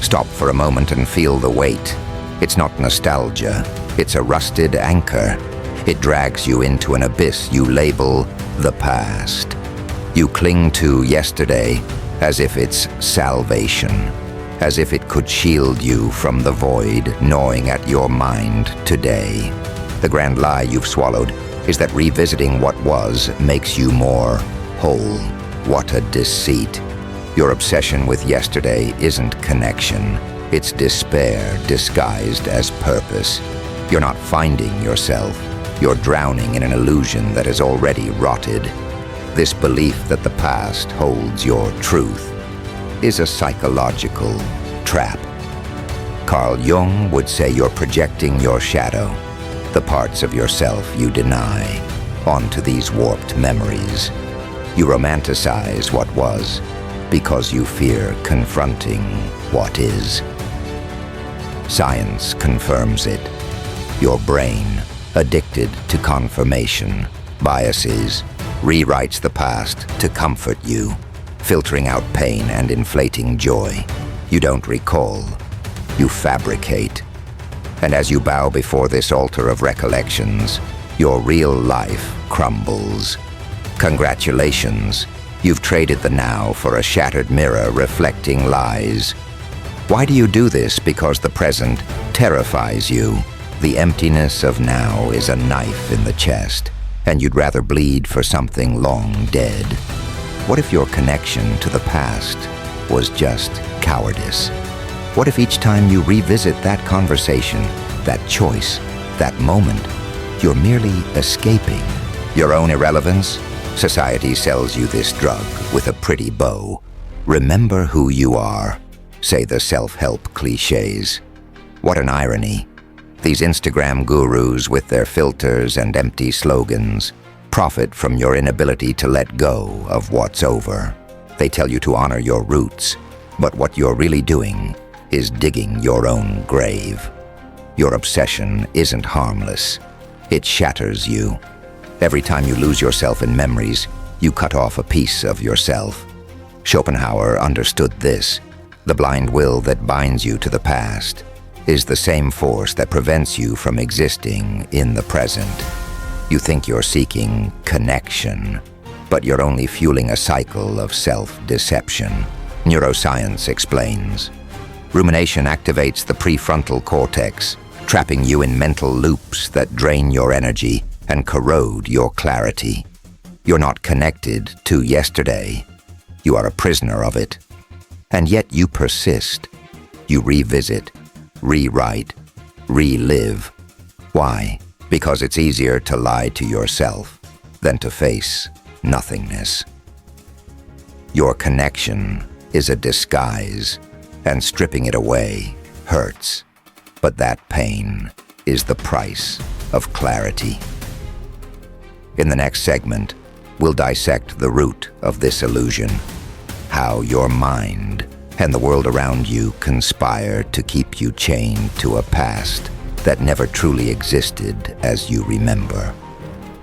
Stop for a moment and feel the weight. It's not nostalgia, it's a rusted anchor. It drags you into an abyss you label the past. You cling to yesterday as if it's salvation, as if it could shield you from the void gnawing at your mind today. The grand lie you've swallowed is that revisiting what was makes you more whole. What a deceit. Your obsession with yesterday isn't connection. It's despair disguised as purpose. You're not finding yourself. You're drowning in an illusion that has already rotted. This belief that the past holds your truth is a psychological trap. Carl Jung would say you're projecting your shadow, the parts of yourself you deny, onto these warped memories. You romanticize what was because you fear confronting what is. Science confirms it. Your brain, addicted to confirmation, biases, rewrites the past to comfort you, filtering out pain and inflating joy. You don't recall, you fabricate. And as you bow before this altar of recollections, your real life crumbles. Congratulations, you've traded the now for a shattered mirror reflecting lies. Why do you do this? Because the present terrifies you. The emptiness of now is a knife in the chest, and you'd rather bleed for something long dead. What if your connection to the past was just cowardice? What if each time you revisit that conversation, that choice, that moment, you're merely escaping your own irrelevance? Society sells you this drug with a pretty bow. Remember who you are, say the self-help cliches. What an irony. These Instagram gurus with their filters and empty slogans profit from your inability to let go of what's over. They tell you to honor your roots, but what you're really doing is digging your own grave. Your obsession isn't harmless. It shatters you. Every time you lose yourself in memories, you cut off a piece of yourself. Schopenhauer understood this. The blind will that binds you to the past is the same force that prevents you from existing in the present. You think you're seeking connection, but you're only fueling a cycle of self-deception. Neuroscience explains. Rumination activates the prefrontal cortex, trapping you in mental loops that drain your energy and corrode your clarity. You're not connected to yesterday. You are a prisoner of it. And yet you persist. You revisit, rewrite, relive. Why? Because it's easier to lie to yourself than to face nothingness. Your connection is a disguise, and stripping it away hurts. But that pain is the price of clarity. In the next segment, we'll dissect the root of this illusion, how your mind and the world around you conspire to keep you chained to a past that never truly existed as you remember.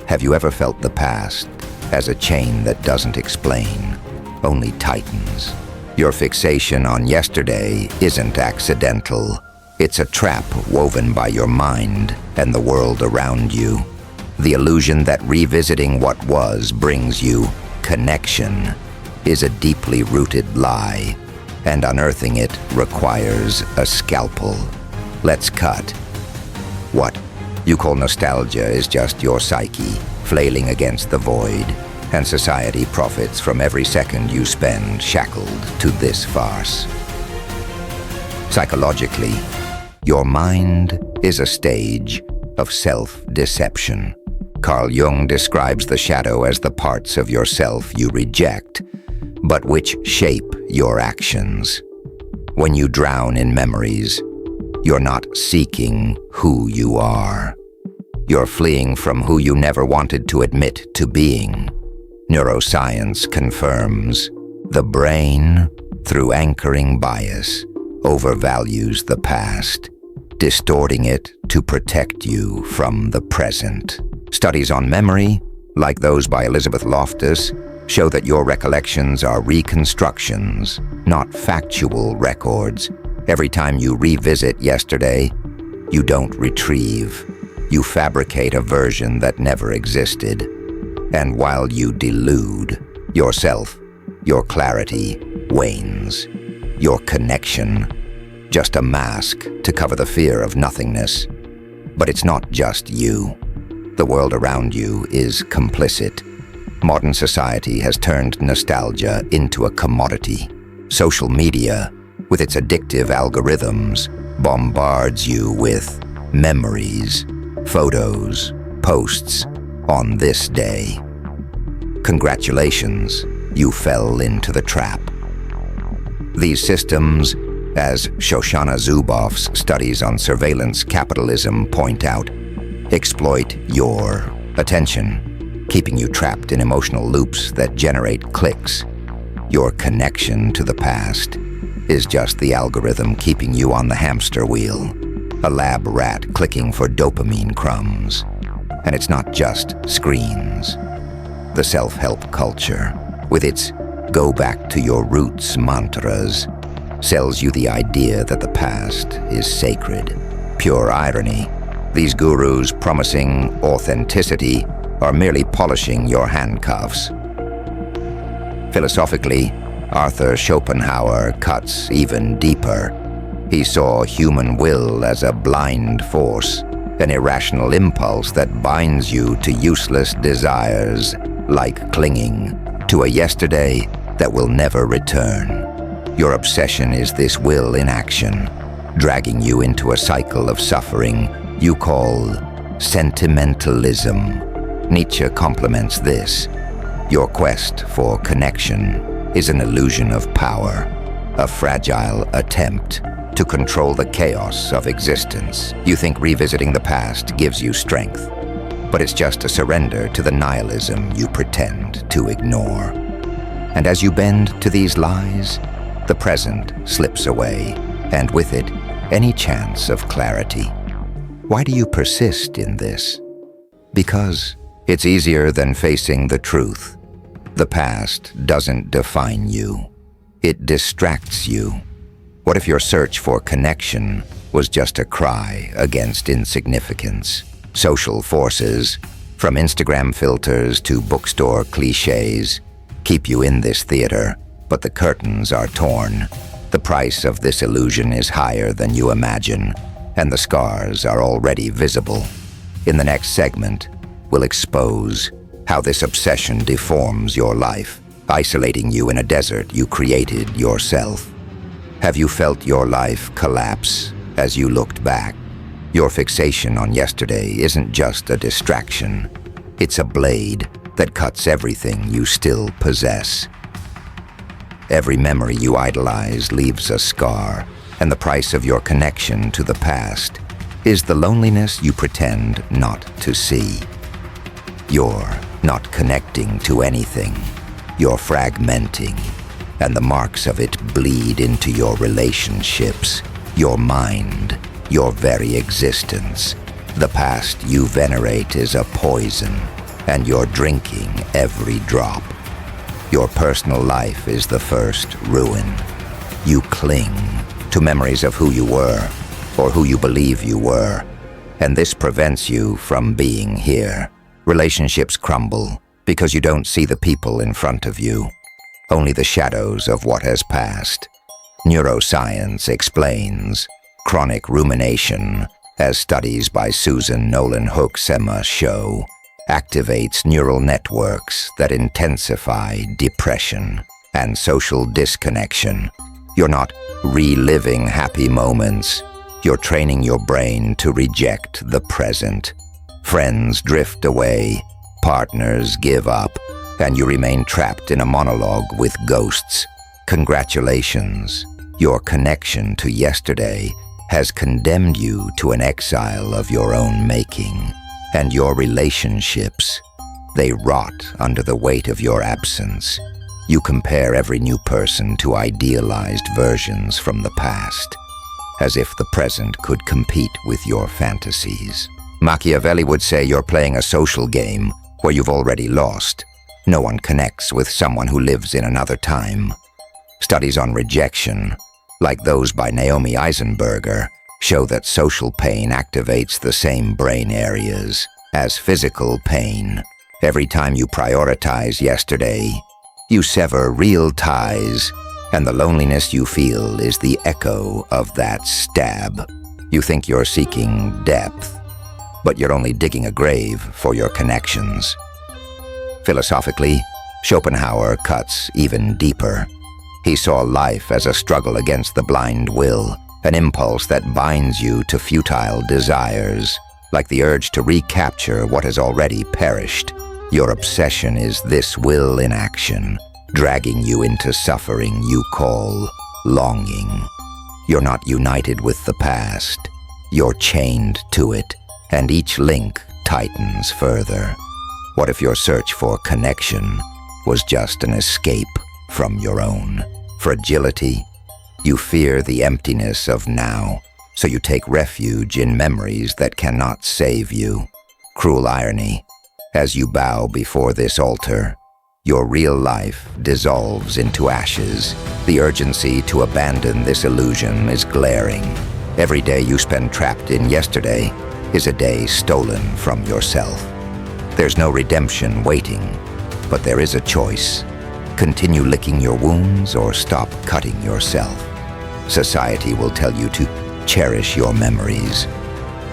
Have you ever felt the past as a chain that doesn't explain, only tightens? Your fixation on yesterday isn't accidental. It's a trap woven by your mind and the world around you. The illusion that revisiting what was brings you connection is a deeply rooted lie, and unearthing it requires a scalpel. Let's cut. What you call nostalgia is just your psyche flailing against the void, and society profits from every second you spend shackled to this farce. Psychologically, your mind is a stage of self-deception. Carl Jung describes the shadow as the parts of yourself you reject, but which shape your actions. When you drown in memories, you're not seeking who you are. You're fleeing from who you never wanted to admit to being. Neuroscience confirms the brain, through anchoring bias, overvalues the past, distorting it to protect you from the present. Studies on memory, like those by Elizabeth Loftus, show that your recollections are reconstructions, not factual records. Every time you revisit yesterday, you don't retrieve. You fabricate a version that never existed. And while you delude yourself, your clarity wanes. Your connection, just a mask to cover the fear of nothingness. But it's not just you. The world around you is complicit. Modern society has turned nostalgia into a commodity. Social media, with its addictive algorithms, bombards you with memories, photos, posts on this day. Congratulations, you fell into the trap. These systems, as Shoshana Zuboff's studies on surveillance capitalism point out, exploit your attention, keeping you trapped in emotional loops that generate clicks. Your connection to the past is just the algorithm keeping you on the hamster wheel, a lab rat clicking for dopamine crumbs. And it's not just screens. The self-help culture, with its "go back to your roots" mantras, sells you the idea that the past is sacred. Pure irony. These gurus promising authenticity are merely polishing your handcuffs. Philosophically, Arthur Schopenhauer cuts even deeper. He saw human will as a blind force, an irrational impulse that binds you to useless desires, like clinging to a yesterday that will never return. Your obsession is this will in action, dragging you into a cycle of suffering you call sentimentalism. Nietzsche complements this. Your quest for connection is an illusion of power, a fragile attempt to control the chaos of existence. You think revisiting the past gives you strength, but it's just a surrender to the nihilism you pretend to ignore. And as you bend to these lies, the present slips away, and with it, any chance of clarity. Why do you persist in this? Because it's easier than facing the truth. The past doesn't define you. It distracts you. What if your search for connection was just a cry against insignificance? Social forces, from Instagram filters to bookstore cliches, keep you in this theater, but the curtains are torn. The price of this illusion is higher than you imagine, and the scars are already visible. In the next segment, we'll expose how this obsession deforms your life, isolating you in a desert you created yourself. Have you felt your life collapse as you looked back? Your fixation on yesterday isn't just a distraction. It's a blade that cuts everything you still possess. Every memory you idolize leaves a scar, and the price of your connection to the past is the loneliness you pretend not to see. You're not connecting to anything. You're fragmenting, and the marks of it bleed into your relationships, your mind, your very existence. The past you venerate is a poison, and you're drinking every drop. Your personal life is the first ruin. You cling to memories of who you were, or who you believe you were, and this prevents you from being here. Relationships crumble because you don't see the people in front of you, only the shadows of what has passed. Neuroscience explains chronic rumination, as studies by Susan Nolan Hoeksema show, activates neural networks that intensify depression and social disconnection. You're not reliving happy moments. You're training your brain to reject the present. Friends drift away, partners give up, and you remain trapped in a monologue with ghosts. Congratulations. Your connection to yesterday has condemned you to an exile of your own making. And your relationships, they rot under the weight of your absence. You compare every new person to idealized versions from the past, as if the present could compete with your fantasies. Machiavelli would say you're playing a social game where you've already lost. No one connects with someone who lives in another time. Studies on rejection, like those by Naomi Eisenberger, show that social pain activates the same brain areas as physical pain. Every time you prioritize yesterday, you sever real ties, and the loneliness you feel is the echo of that stab. You think you're seeking depth, but you're only digging a grave for your connections. Philosophically, Schopenhauer cuts even deeper. He saw life as a struggle against the blind will, an impulse that binds you to futile desires, like the urge to recapture what has already perished. Your obsession is this will in action, dragging you into suffering you call longing. You're not united with the past. You're chained to it, and each link tightens further. What if your search for connection was just an escape from your own fragility? You fear the emptiness of now, so you take refuge in memories that cannot save you. Cruel irony, as you bow before this altar, your real life dissolves into ashes. The urgency to abandon this illusion is glaring. Every day you spend trapped in yesterday is a day stolen from yourself. There's no redemption waiting, but there is a choice. Continue licking your wounds or stop cutting yourself. Society will tell you to cherish your memories,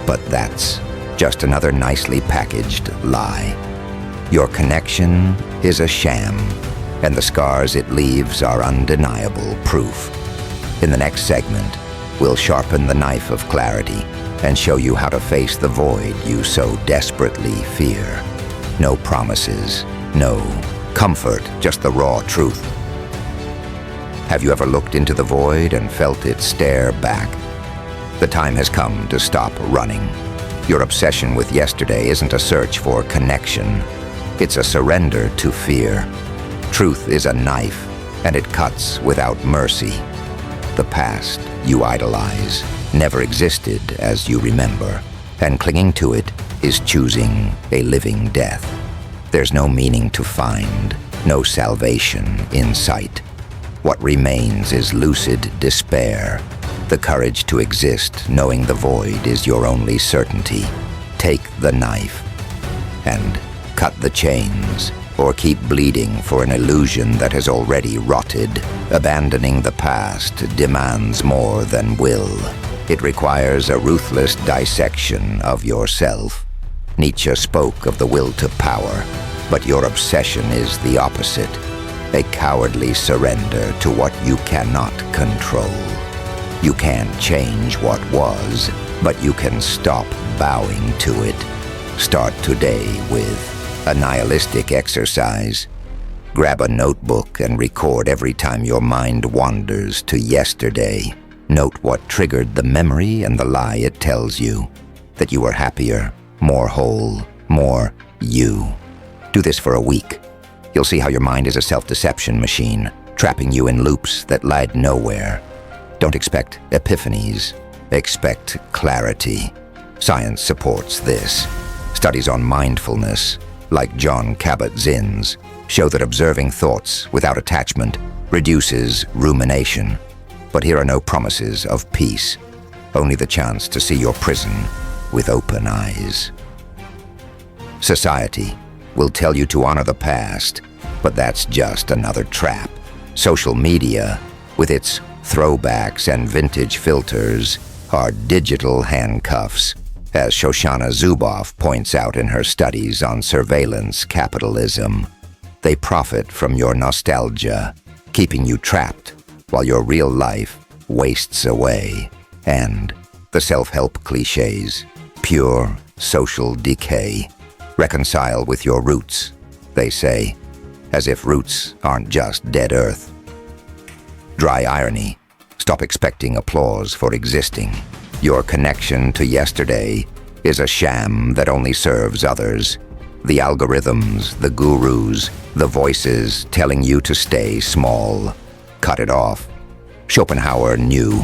but that's just another nicely packaged lie. Your connection is a sham, and the scars it leaves are undeniable proof. In the next segment, we'll sharpen the knife of clarity and show you how to face the void you so desperately fear. No promises, no comfort, just the raw truth. Have you ever looked into the void and felt it stare back? The time has come to stop running. Your obsession with yesterday isn't a search for connection. It's a surrender to fear. Truth is a knife, and it cuts without mercy. The past you idolize never existed as you remember, and clinging to it is choosing a living death. There's no meaning to find, no salvation in sight. What remains is lucid despair, the courage to exist knowing the void is your only certainty. Take the knife and cut the chains, or keep bleeding for an illusion that has already rotted. Abandoning the past demands more than will. It requires a ruthless dissection of yourself. Nietzsche spoke of the will to power, but your obsession is the opposite. A cowardly surrender to what you cannot control. You can't change what was, but you can stop bowing to it. Start today with a nihilistic exercise. Grab a notebook and record every time your mind wanders to yesterday. Note what triggered the memory and the lie it tells you. That you were happier, more whole, more you. Do this for a week. You'll see how your mind is a self-deception machine, trapping you in loops that lead nowhere. Don't expect epiphanies. Expect clarity. Science supports this. Studies on mindfulness, like Jon Kabat-Zinn's, show that observing thoughts without attachment reduces rumination. But here are no promises of peace, only the chance to see your prison with open eyes. Society will tell you to honor the past, but that's just another trap. Social media, with its throwbacks and vintage filters, are digital handcuffs, as Shoshana Zuboff points out in her studies on surveillance capitalism. They profit from your nostalgia, keeping you trapped while your real life wastes away. And the self-help cliches, pure social decay. Reconcile with your roots, they say, as if roots aren't just dead earth. Dry irony. Stop expecting applause for existing. Your connection to yesterday is a sham that only serves others. The algorithms, the gurus, the voices telling you to stay small. Cut it off. Schopenhauer knew.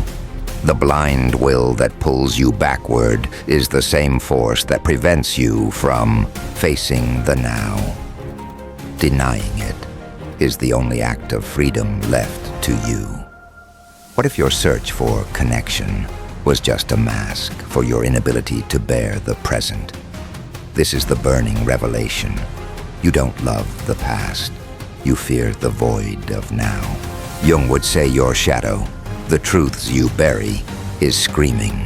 The blind will that pulls you backward is the same force that prevents you from facing the now. Denying it is the only act of freedom left to you. What if your search for connection was just a mask for your inability to bear the present? This is the burning revelation. You don't love the past. You fear the void of now. Jung would say your shadow, the truths you bury, is screaming,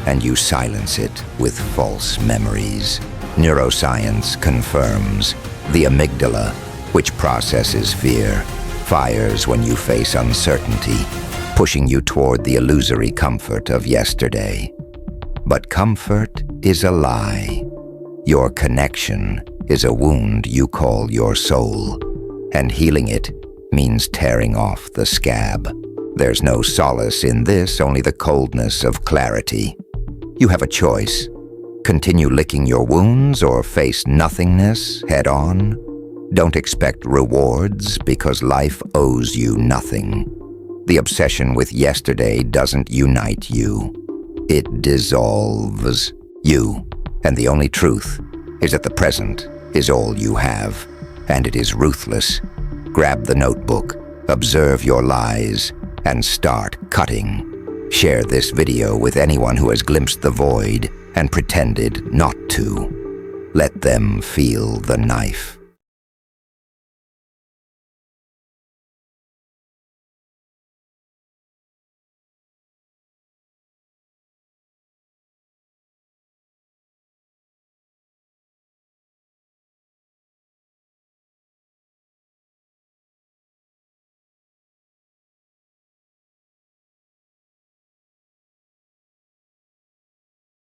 and you silence it with false memories. Neuroscience confirms the amygdala, which processes fear, fires when you face uncertainty, pushing you toward the illusory comfort of yesterday. But comfort is a lie. Your connection is a wound you call your soul, and healing it means tearing off the scab. There's no solace in this, only the coldness of clarity. You have a choice. Continue licking your wounds or face nothingness head on. Don't expect rewards because life owes you nothing. The obsession with yesterday doesn't unite you. It dissolves you. And the only truth is that the present is all you have, and it is ruthless. Grab the notebook, observe your lies, and start cutting. Share this video with anyone who has glimpsed the void and pretended not to. Let them feel the knife.